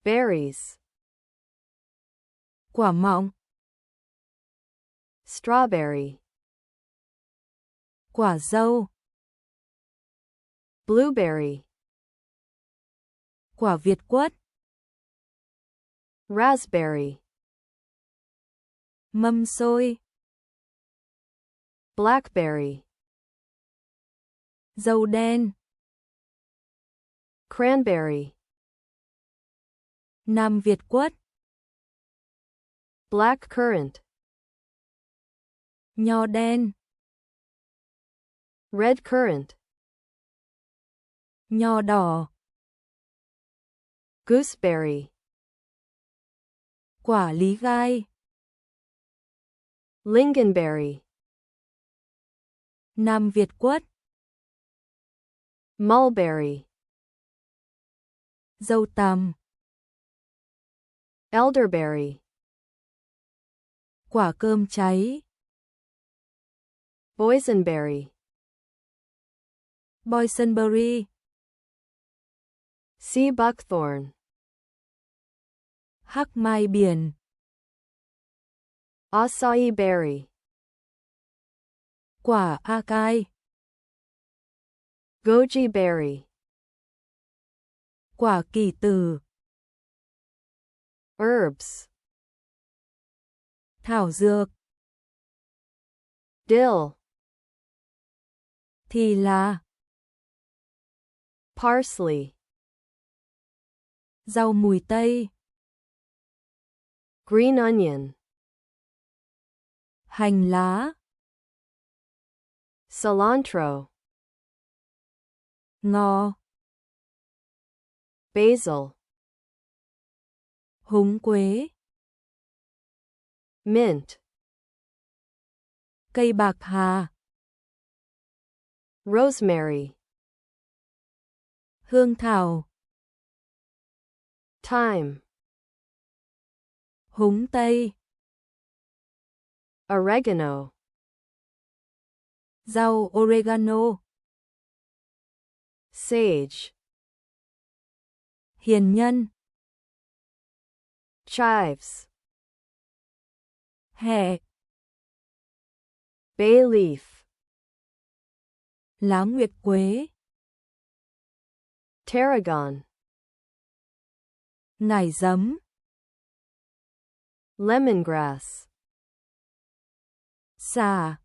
Berries. Quả mọng. Strawberry. Quả dâu. Blueberry. Quả việt quất. Raspberry. Mâm xôi. Blackberry. Dâu đen. Cranberry. Nam việt quất. Blackcurrant. Nho đen. Red currant. Nho đỏ. Gooseberry. Quả lý gai. Lingonberry. Nam việt quất. Mulberry. Dâu tằm. Elderberry. Quả cơm cháy. Boysenberry. Boysenberry. Sea buckthorn. Hắc mai biển. Acai berry. Quả acai. Goji berry. Quả kỳ tử. Herbs. Thảo dược. Dill. Thì là. Parsley. Rau mùi tây. Green onion. Hành lá. Cilantro. Ngò. Basil. Húng quế. Mint. Cây bạc hà. Rosemary. Hương thảo. Thyme. Húng tây. Oregano. Rau oregano. Sage. Hiền nhân. Chives. Hẹ. Bay leaf. Lá nguyệt quế. Tarragon. Ngải giấm. Lemongrass. Xả.